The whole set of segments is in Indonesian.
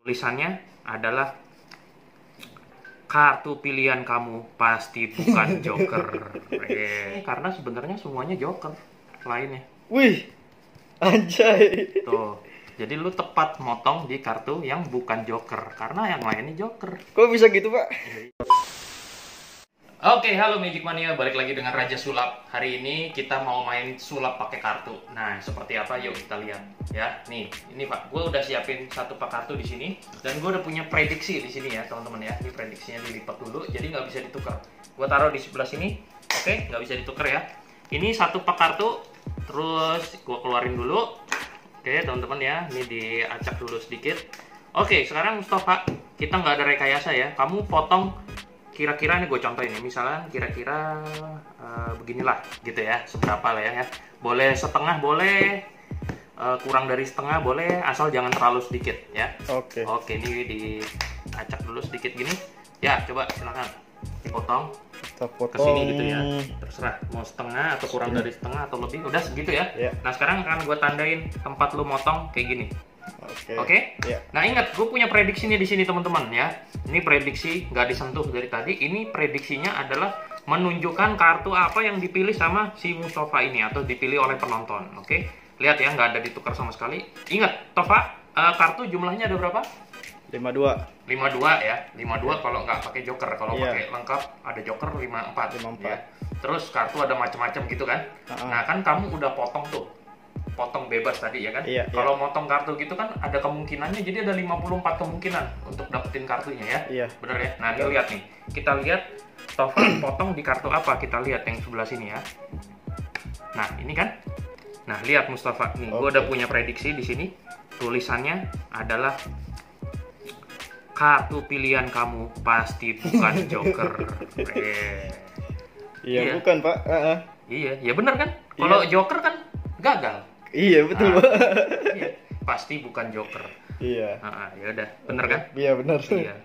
Tulisannya adalah kartu pilihan kamu pasti bukan joker. Karena sebenarnya semuanya joker lainnya. Wih, anjay. Tuh, jadi lu tepat motong di kartu yang bukan joker karena yang lainnya joker. Kok bisa gitu, Pak? Oke, halo Magic Mania, balik lagi dengan Raja Sulap. Hari ini kita mau main sulap pakai kartu. Nah, seperti apa? Yuk kita lihat ya. Nih, ini Pak, gue udah siapin satu pak kartu di sini dan gue udah punya prediksi di sini ya, teman-teman ya. Ini prediksinya dilipat dulu, jadi nggak bisa ditukar. Gue taruh di sebelah sini, oke, nggak bisa ditukar ya. Ini satu pak kartu, terus gue keluarin dulu. Oke, teman-teman ya, ini diacak dulu sedikit. Oke, sekarang Mustafa, kita nggak ada rekayasa ya. Kamu potong. Kira-kira nih gue contohin ya, misalnya kira-kira beginilah gitu ya, seberapa lah ya. Boleh setengah, boleh kurang dari setengah, boleh, asal jangan terlalu sedikit ya. Oke. Oke, ini diacak dulu sedikit gini. Ya, coba silakan dipotong Kita ke potong. sini gitu ya. Terserah mau setengah atau kurang dari setengah atau lebih, udah segitu ya. Ya. Nah, sekarang akan gue tandain tempat lu motong kayak gini. Oke. Ya. Nah, ingat, gue punya prediksinya di sini teman-teman ya. Ini prediksi nggak disentuh dari tadi. Ini prediksinya adalah menunjukkan kartu apa yang dipilih sama si Mustafa ini atau dipilih oleh penonton. Oke. Lihat ya, nggak ada ditukar sama sekali. Ingat, Tova, kartu jumlahnya ada berapa? 52. 52 ya. 52 kalau nggak pakai joker. Kalau Iya. pakai lengkap ada joker 54. 54. Ya. Terus kartu ada macam-macam gitu kan. Nah, kan kamu udah potong tuh. Potong bebas tadi ya kan. Iya, Kalau motong kartu gitu kan ada kemungkinannya, jadi ada 54 kemungkinan untuk dapetin kartunya ya. Iya. Bener ya. Nah, ini lihat nih. Kita lihat Tova potong di kartu apa? Kita lihat yang sebelah sini ya. Nah, ini kan. Nah, lihat Mustafa nih, gue udah punya prediksi di sini. Tulisannya adalah kartu pilihan kamu pasti bukan joker. Iya, bukan, Pak. Iya, ya bener kan? Kalau joker kan gagal. Iya, betul, Pak. Iya, pasti bukan joker. Iya. Ya udah, bener kan? Iya, benar. Iya.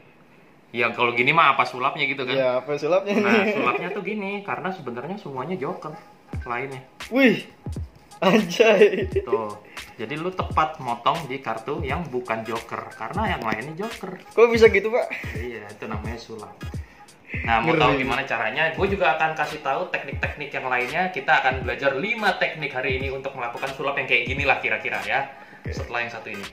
Ya kalau gini mah apa sulapnya gitu kan? Iya, apa sulapnya Nah, nih? sulapnya tuh gini, karena sebenarnya semuanya joker lainnya. Wih, anjay. Tuh. Jadi lu tepat motong di kartu yang bukan joker karena yang lainnya joker. Kok bisa gitu, Pak? Iya, itu namanya sulap. Nah, mau tahu gimana caranya? Gue juga akan kasih tahu teknik-teknik yang lainnya. Kita akan belajar 5 teknik hari ini untuk melakukan sulap yang kayak gini lah kira-kira ya. Setelah yang satu ini.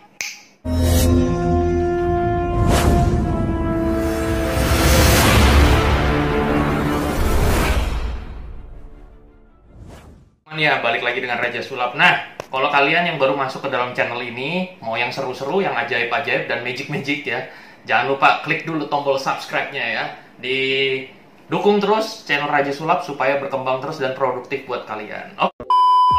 Ya, balik lagi dengan Raja Sulap. Nah, kalau kalian yang baru masuk ke dalam channel ini, mau yang seru-seru, yang ajaib-ajaib dan magic-magic ya, jangan lupa klik dulu tombol subscribe-nya ya. Didukung terus channel Raja Sulap supaya berkembang terus dan produktif buat kalian.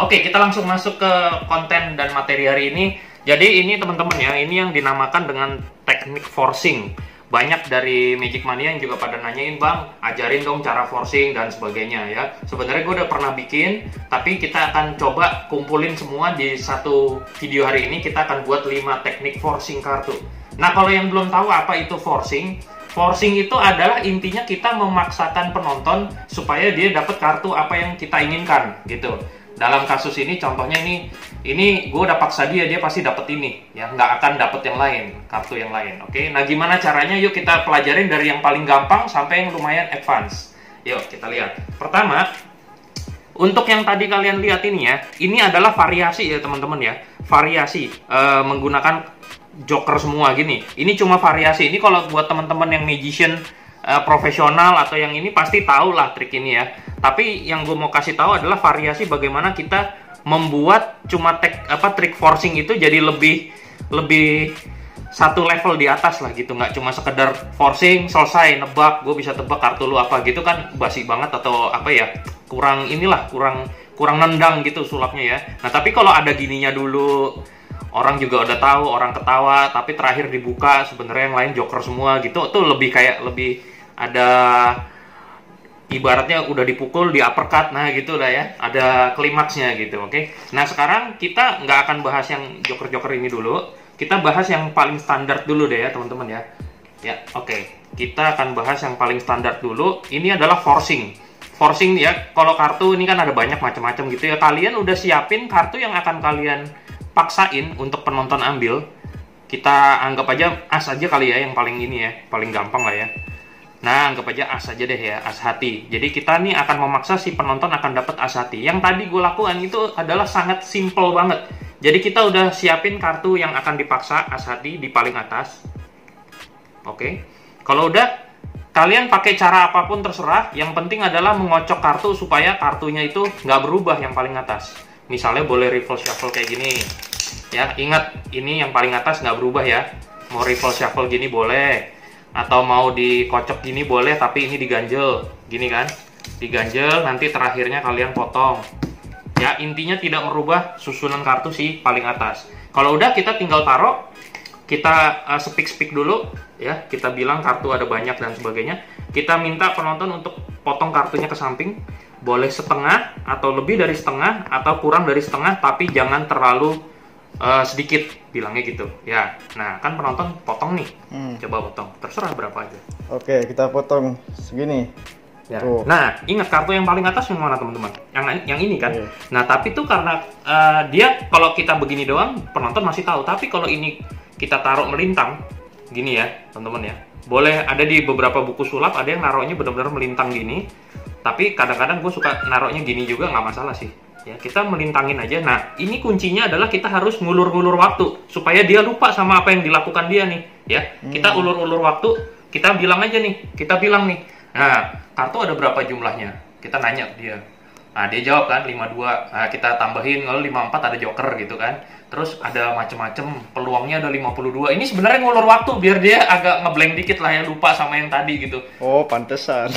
Oke, kita langsung masuk ke konten dan materi hari ini. Jadi ini teman-teman ya, ini yang dinamakan dengan teknik forcing. Banyak dari Magic Mania yang juga pada nanyain, Bang, ajarin dong cara forcing dan sebagainya ya. Sebenarnya gue udah pernah bikin, tapi kita akan coba kumpulin semua di satu video hari ini. Kita akan buat 5 teknik forcing kartu. Nah, kalau yang belum tahu apa itu forcing, forcing itu adalah intinya kita memaksakan penonton supaya dia dapat kartu apa yang kita inginkan gitu. Dalam kasus ini contohnya ini gue udah paksa dia pasti dapet ini ya, nggak akan dapet yang lain, kartu yang lain. Oke, nah gimana caranya? Yuk kita pelajarin dari yang paling gampang sampai yang lumayan advance. Yuk kita lihat. Pertama, untuk yang tadi kalian lihat ini ya, ini adalah variasi ya teman-teman ya, variasi menggunakan joker semua gini. Ini cuma variasi. Ini kalau buat teman-teman yang magician profesional atau yang ini pasti tahu lah trik ini ya. Tapi yang gue mau kasih tahu adalah variasi bagaimana kita membuat cuma trik forcing itu jadi lebih satu level di atas lah gitu. Nggak cuma sekedar forcing selesai nebak, gue bisa tebak kartu lu apa gitu kan basi banget atau apa ya, kurang nendang gitu sulapnya ya. Nah, tapi kalau ada gininya dulu, orang juga udah tahu, orang ketawa, tapi terakhir dibuka sebenarnya yang lain joker semua gitu, tuh lebih ada ibaratnya udah dipukul, di uppercut, nah gitu lah ya, ada klimaksnya gitu. Oke. Nah, sekarang kita nggak akan bahas yang joker-joker ini dulu, kita bahas yang paling standar dulu deh ya teman-teman ya. Ya, oke. Kita akan bahas yang paling standar dulu. Ini adalah forcing. Forcing ya, kalau kartu ini kan ada banyak macam-macam gitu ya. Kalian udah siapin kartu yang akan kalian paksain untuk penonton ambil. kita anggap aja as aja kali ya, yang paling ini ya, paling gampang lah ya. Nah, anggap aja as aja deh ya, as hati. Jadi kita nih akan memaksa si penonton akan dapat as hati. Yang tadi gue lakukan itu adalah sangat simple banget. Jadi kita udah siapin kartu yang akan dipaksa as hati di paling atas. Oke. Kalau udah, kalian pakai cara apapun terserah. Yang penting adalah mengocok kartu supaya kartunya itu nggak berubah yang paling atas. Misalnya boleh reverse shuffle kayak gini. Ya, ingat ini yang paling atas nggak berubah ya. Mau reverse shuffle gini boleh. Atau mau dikocok gini boleh, tapi ini diganjel gini kan, diganjel, nanti terakhirnya kalian potong ya. Intinya tidak merubah susunan kartu si paling atas. Kalau udah, kita tinggal taruh, kita speak dulu ya, kita bilang kartu ada banyak dan sebagainya. Kita minta penonton untuk potong kartunya ke samping, boleh setengah atau lebih dari setengah atau kurang dari setengah, tapi jangan terlalu sedikit, bilangnya gitu ya. Nah, kan penonton potong nih, coba potong, terserah berapa aja. Oke, kita potong segini Ya. Oh. Nah, ingat kartu yang paling atas yang mana teman-teman? Yang ini kan. Iya. Nah, tapi tuh karena dia kalau kita begini doang penonton masih tahu, tapi kalau ini kita taruh melintang gini ya teman-teman ya, boleh ada di beberapa buku sulap ada yang naruhnya benar-benar melintang gini, tapi kadang-kadang gue suka naruhnya gini juga, nggak masalah sih ya, kita melintangin aja. Nah, ini kuncinya adalah kita harus ngulur-ngulur waktu supaya dia lupa sama apa yang dilakukan dia nih ya. Kita ulur-ulur waktu, kita bilang aja nih, kita bilang nih, nah kartu ada berapa jumlahnya, kita nanya ke dia. Nah, dia jawab kan 52. Nah, kita tambahin kalau 54 ada joker gitu kan. Terus ada macem-macem, peluangnya ada 52. Ini sebenarnya ngulur waktu biar dia agak ngeblank dikit lah ya, lupa sama yang tadi gitu. Oh, pantesan.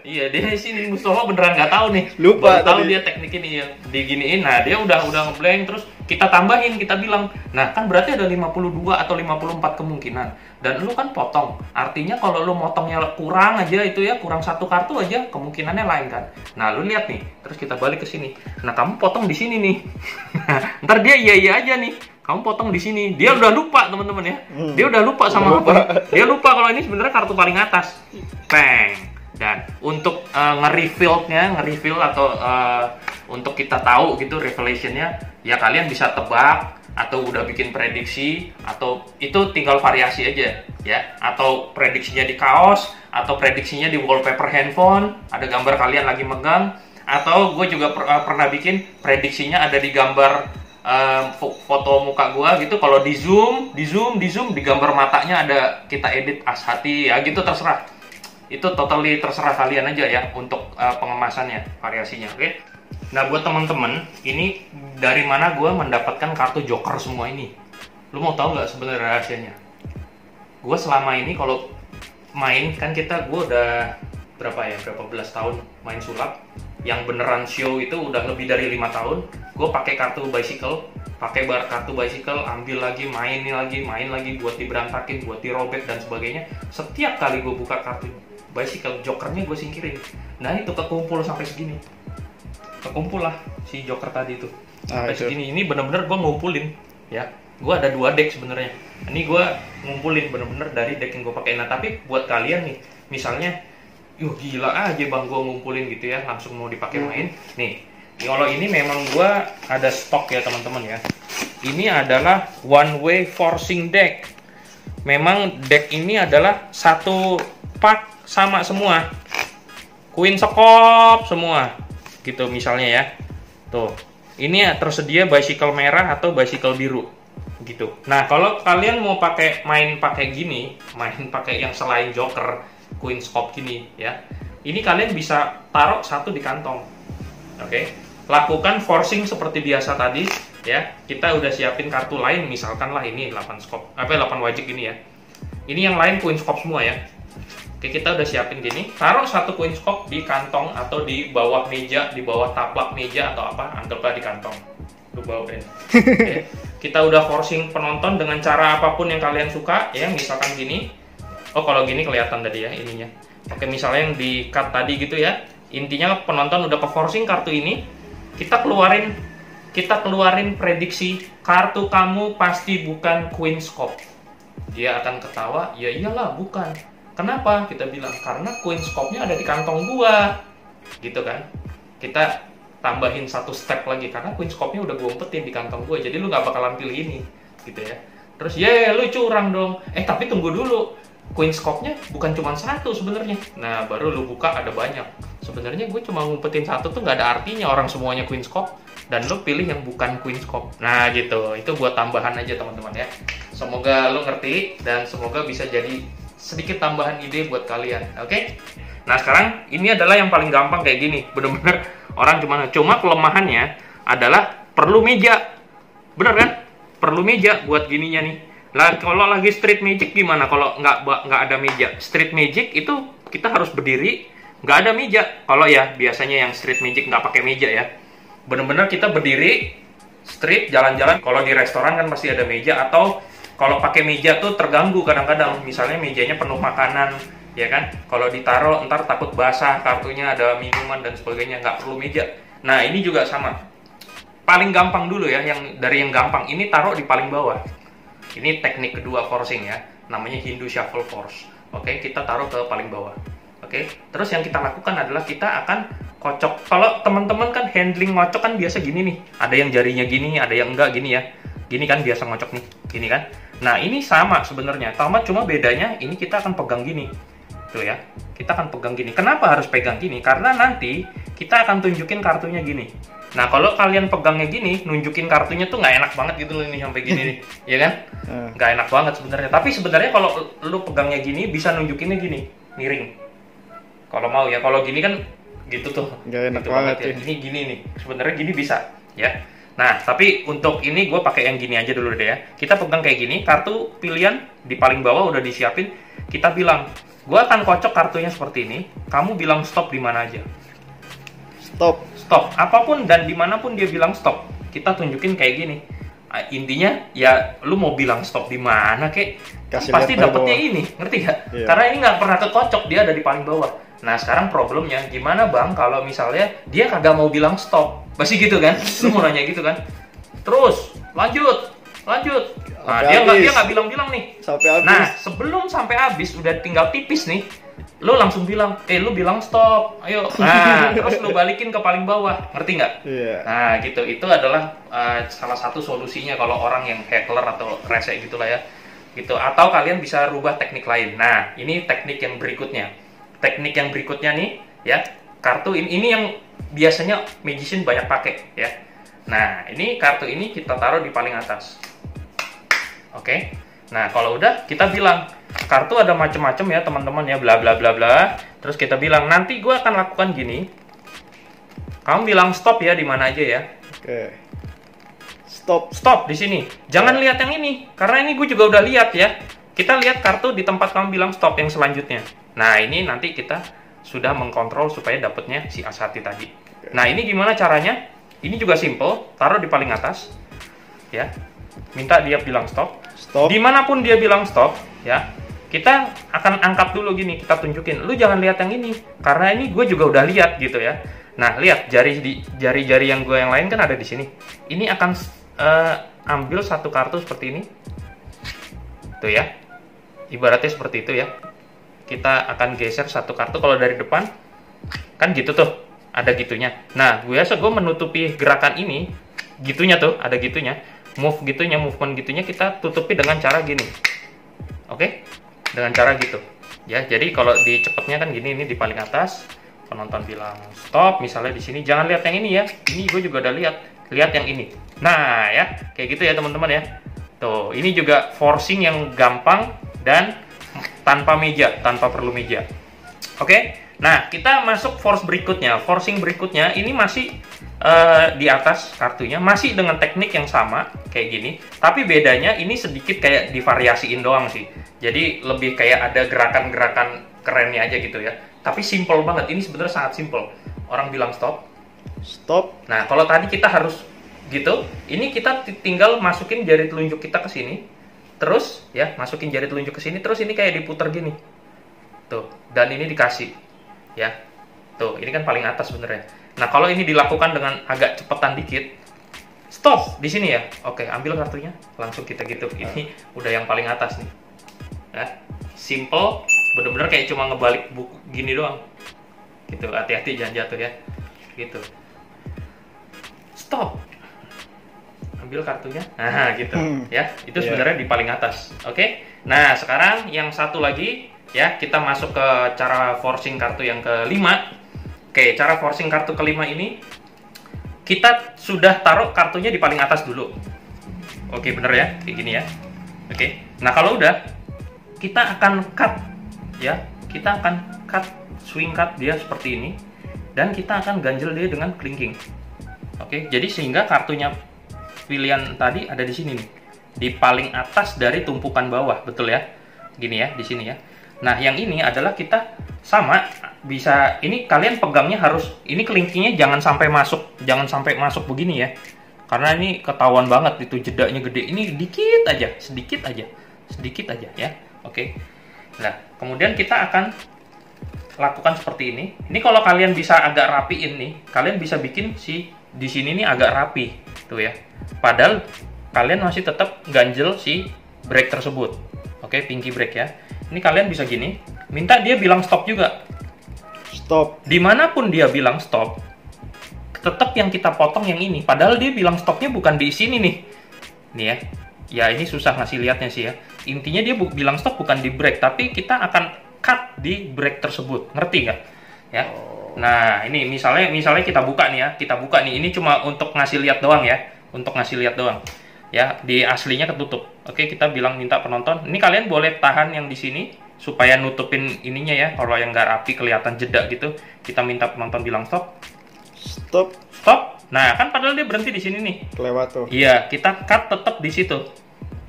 Iya, dia sini Mustafa beneran nggak tahu nih. Lupa Baru tahu tadi. dia teknik ini yang diginiin. Nah, dia udah ngeblank, terus kita tambahin, kita bilang, nah kan berarti ada 52 atau 54 kemungkinan. Dan lu kan potong. Artinya kalau lu motongnya kurang aja itu ya, kurang satu kartu aja, kemungkinannya lain kan. Nah, lu lihat nih, terus kita balik ke sini. Nah, kamu potong di sini nih. Ntar dia iya aja nih. Kamu potong di sini. Dia udah lupa, teman-teman ya. Dia udah lupa sama apa. Dia lupa kalau ini sebenarnya kartu paling atas. Peng. Dan untuk nge-reveal atau untuk kita tahu gitu revelationnya, ya kalian bisa tebak atau udah bikin prediksi, atau itu tinggal variasi aja ya. Atau prediksinya di kaos, atau prediksinya di wallpaper handphone, ada gambar kalian lagi megang, atau gue juga pernah bikin prediksinya ada di gambar foto muka gue gitu. Kalau di zoom di gambar matanya ada, kita edit as hati ya gitu, terserah. Itu totally terserah kalian aja ya untuk pengemasannya, variasinya. Oke. Nah, buat teman-teman, ini dari mana gue mendapatkan kartu joker semua ini? Lu mau tahu nggak sebenarnya rahasianya? Gue selama ini kalau main kan, gue udah berapa belas tahun main sulap. Yang beneran show itu udah lebih dari 5 tahun. Gue pakai kartu bicycle, kartu bicycle, ambil lagi, main lagi, buat diberantakin, buat dirobek dan sebagainya. Setiap kali gue buka kartu bicycle, jokernya gue singkirin. Nah, itu kekumpul sampai segini. Kekumpul lah si joker tadi itu sampai segini. Ini bener-bener gue ngumpulin ya. Gue ada 2 deck sebenarnya. Ini gue ngumpulin bener-bener dari deck yang gue pakai. Nah, tapi buat kalian nih, misalnya, yuh gila aja bang gue ngumpulin gitu ya, langsung mau dipakai main. Nih, kalau ini memang gue ada stok ya teman-teman ya. Ini adalah one way forcing deck. Memang deck ini adalah satu pak sama semua, queen sekop semua gitu misalnya ya. Tuh, ini ya tersedia bicycle merah atau bicycle biru gitu. Nah, kalau kalian mau main pakai yang selain joker, queen scope gini ya, ini kalian bisa taruh satu di kantong. Oke. Lakukan forcing seperti biasa tadi ya. Kita udah siapin kartu lain, misalkan lah ini 8 scope, 8 wajik ini ya. Ini yang lain queen scope semua ya. Oke, kita udah siapin gini, taruh satu queen scope di kantong atau di bawah meja, di bawah taplak meja atau apa, anggaplah di kantong. Lu bawain. Oke. Kita udah forcing penonton dengan cara apapun yang kalian suka ya, misalkan gini. Oh, kalau gini kelihatan tadi ya ininya. Oke, misalnya yang di cut tadi gitu ya. Intinya penonton udah ke forcing kartu ini, kita keluarin prediksi, kartu kamu pasti bukan queen scope. Dia akan ketawa, ya iyalah bukan. Kenapa? Kita bilang, karena queen scope-nya ada di kantong gua. Gitu kan. Kita tambahin satu step lagi, karena queen scope-nya udah gua umpetin di kantong gua, jadi lu nggak bakalan pilih ini. Gitu ya. Terus lu curang dong. Tapi tunggu dulu. Queen scope-nya bukan cuma satu sebenarnya. Nah, baru lu buka ada banyak. Sebenarnya gue cuma ngumpetin satu tuh nggak ada artinya, orang semuanya Queen scope dan lu pilih yang bukan Queen scope. Nah, gitu. Itu buat tambahan aja teman-teman ya. Semoga lu ngerti dan semoga bisa jadi sedikit tambahan ide buat kalian. Oke? Nah, sekarang ini adalah yang paling gampang kayak gini. Bener-bener orang cuma kelemahannya adalah perlu meja. Bener kan? Perlu meja buat gininya nih. Lah kalau lagi street magic gimana kalau nggak ada meja? Street magic itu kita harus berdiri, nggak ada meja. Kalau ya biasanya yang street magic nggak pakai meja ya. Bener-bener kita berdiri, street jalan-jalan. Kalau di restoran kan pasti ada meja, atau kalau pakai meja tuh terganggu kadang-kadang. Misalnya mejanya penuh makanan, ya kan? Kalau ditaruh ntar takut basah, kartunya ada minuman dan sebagainya, nggak perlu meja. Nah ini juga sama. Paling gampang dulu ya, dari yang gampang ini taruh di paling bawah. Ini teknik kedua forcing ya, namanya Hindu Shuffle Force. Oke, kita taruh ke paling bawah. Oke, terus yang kita lakukan adalah kita akan kocok. Kalau teman-teman kan handling ngocok kan biasa gini nih, ada yang jarinya gini, ada yang enggak gini ya. Gini kan biasa ngocok nih, gini kan. Nah ini sama sebenarnya, cuma bedanya ini kita akan pegang gini, tuh ya. Kita akan pegang gini. Kenapa harus pegang gini? Karena nanti kita akan tunjukin kartunya gini. Nah kalau kalian pegangnya gini, nunjukin kartunya tuh nggak enak banget gitu loh ini sampai gini nih, ya kan? Nggak enak banget sebenarnya. Tapi sebenarnya kalau lu pegangnya gini, bisa nunjukinnya gini, miring. Kalau mau ya, kalau gini kan gitu tuh. Nggak enak gitu banget ya. Ini gini nih, sebenarnya gini bisa, ya. Nah tapi untuk ini gue pakai yang gini aja dulu deh ya. Kita pegang kayak gini, kartu pilihan di paling bawah udah disiapin. Kita bilang, gue akan kocok kartunya seperti ini. Kamu bilang stop di mana aja. Stop, apapun dan dimanapun dia bilang stop, kita tunjukin kayak gini. Intinya ya lu mau bilang stop di mana kek, pasti dapetnya ini, ngerti gak? Yeah. Karena ini nggak pernah kekocok, dia ada di paling bawah. Nah sekarang problemnya gimana bang kalau misalnya dia kagak mau bilang stop, pasti gitu kan? Lu mau nanya gitu kan? Terus lanjut. Nah dia nggak bilang nih. Nah sebelum sampai habis udah tinggal tipis nih. Lu langsung bilang, lu bilang stop, ayo. Nah, terus lu balikin ke paling bawah, ngerti nggak? Yeah. Nah, gitu. Itu adalah salah satu solusinya kalau orang yang hackler atau rese gitulah ya. Gitu. Atau kalian bisa rubah teknik lain. Nah, ini teknik yang berikutnya. Teknik yang berikutnya nih, ya. Kartu ini yang biasanya magician banyak pakai, ya. Nah, ini kartu ini kita taruh di paling atas. Oke. Nah, kalau udah kita bilang kartu ada macam-macam ya teman-teman ya, bla bla bla bla. Terus kita bilang nanti gue akan lakukan gini. Kamu bilang stop ya di mana aja ya. Oke. Stop di sini. Jangan lihat yang ini karena ini gue juga udah lihat ya. Kita lihat kartu di tempat kamu bilang stop yang selanjutnya. Nah ini nanti kita sudah mengkontrol supaya dapatnya si Asati tadi. Nah ini gimana caranya? Ini juga simple. Taruh di paling atas. Ya. Minta dia bilang stop. Dimanapun dia bilang stop, ya, kita akan angkat dulu gini, kita tunjukin. Lu jangan lihat yang ini, karena ini gue juga udah lihat gitu ya. Nah, lihat jari-jari yang gue yang lain kan ada di sini. Ini akan ambil satu kartu seperti ini, tuh ya. Ibaratnya seperti itu ya. Kita akan geser satu kartu kalau dari depan, kan gitu tuh, ada gitunya. Nah, gue menutupi gerakan ini, gitunya tuh, ada gitunya. Movement gitunya kita tutupi dengan cara gini. Oke? Dengan cara gitu. Ya, jadi kalau di cepetnya kan gini, ini di paling atas. Penonton bilang stop, misalnya di sini. Jangan lihat yang ini ya. Ini gue juga udah lihat. Lihat yang ini. Nah, ya, kayak gitu ya teman-teman ya. Tuh, ini juga forcing yang gampang dan tanpa meja, tanpa perlu meja. Oke? Nah, kita masuk force berikutnya. Forcing berikutnya ini masih di atas kartunya, masih dengan teknik yang sama kayak gini, tapi bedanya ini sedikit kayak divariasiin doang sih. Jadi lebih kayak ada gerakan-gerakan kerennya aja gitu ya. Tapi simple banget. Ini sebenarnya sangat simple. Orang bilang stop. Nah, kalau tadi kita harus gitu, ini kita tinggal masukin jari telunjuk kita ke sini. Terus ya, masukin jari telunjuk ke sini, terus ini kayak diputer gini. Tuh, dan ini dikasih. Ya. Tuh, ini kan paling atas sebenarnya. Nah, kalau ini dilakukan dengan agak cepetan dikit, stop di sini ya. Oke, ambil kartunya, langsung kita gitu. Ini udah yang paling atas nih. Ya, simple, bener-bener kayak cuma ngebalik buku gini doang. Gitu, hati-hati jangan jatuh ya. Gitu. Stop. ambil kartunya. Nah, gitu. Ya, itu Iya. sebenarnya di paling atas. Oke. Nah, sekarang yang satu lagi ya, kita masuk ke cara forcing kartu yang kelima. Oke, cara forcing kartu kelima ini kita sudah taruh kartunya di paling atas dulu. Oke, bener ya? Kayak gini ya. Oke. Nah, kalau udah kita akan cut ya. Kita akan cut, swing cut dia seperti ini dan kita akan ganjel dia dengan kelingking. Oke, jadi sehingga kartunya pilihan tadi ada di sini nih, di paling atas dari tumpukan bawah, betul ya? Gini ya, di sini ya. Nah, yang ini adalah kita sama bisa, ini kalian pegangnya harus, ini kelingkingnya jangan sampai masuk begini ya, karena ini ketahuan banget itu jedanya gede. Ini dikit aja, sedikit aja ya. Oke. Nah, kemudian kita akan lakukan seperti ini. Ini kalau kalian bisa agak rapiin nih, kalian bisa bikin di sini nih agak rapi tuh ya. Padahal kalian masih tetap ganjel si brake tersebut. Oke, pinky brake ya. Ini kalian bisa gini, minta dia bilang stop juga. Stop. Dimanapun dia bilang stop, tetap yang kita potong yang ini. Padahal dia bilang stopnya bukan di sini nih. Nih ya. Ya ini susah ngasih lihatnya sih ya. Intinya dia bilang stop bukan di brake, tapi kita akan cut di brake tersebut. Ngerti nggak? Ya. Nah, ini misalnya kita buka nih ya. Kita buka nih. Ini cuma untuk ngasih lihat doang ya. Untuk ngasih lihat doang. Ya, di aslinya ketutup. Oke, kita bilang minta penonton. Ini kalian boleh tahan yang di sini supaya nutupin ininya ya. Kalau yang nggak rapi kelihatan jeda gitu, kita minta penonton bilang stop. Stop. Stop. Nah, kan padahal dia berhenti di sini nih. Kelewat tuh. Iya, kita cut tetap di situ.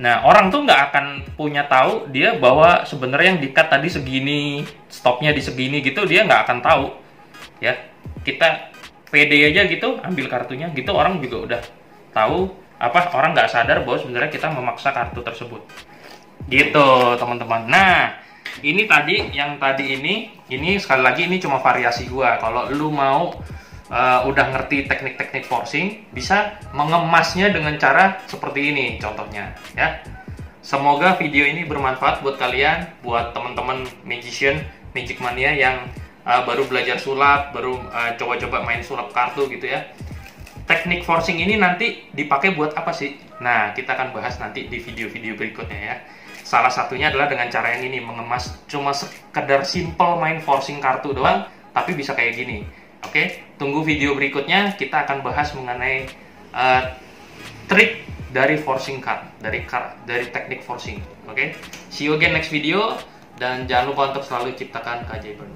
Nah, orang tuh nggak akan punya tahu dia bahwa sebenarnya yang di-cut tadi segini, stopnya di segini gitu, dia nggak akan tahu. Ya, kita pede aja gitu, ambil kartunya gitu, orang juga udah tahu, orang nggak sadar bahwa sebenarnya kita memaksa kartu tersebut. Gitu, teman-teman. Nah, ini tadi, ini sekali lagi ini cuma variasi gua. Kalau lu mau udah ngerti teknik-teknik forcing, bisa mengemasnya dengan cara seperti ini contohnya ya. Semoga video ini bermanfaat buat kalian, buat teman-teman magician, magic mania yang baru belajar sulap, baru coba-coba main sulap kartu gitu ya. Teknik forcing ini nanti dipakai buat apa sih? Nah, kita akan bahas nanti di video-video berikutnya ya. Salah satunya adalah dengan cara yang ini, mengemas cuma sekedar simple main forcing kartu doang, tapi bisa kayak gini. Oke, tunggu video berikutnya, kita akan bahas mengenai trik dari forcing card, dari teknik forcing. Oke, see you again next video, dan jangan lupa untuk selalu ciptakan keajaiban.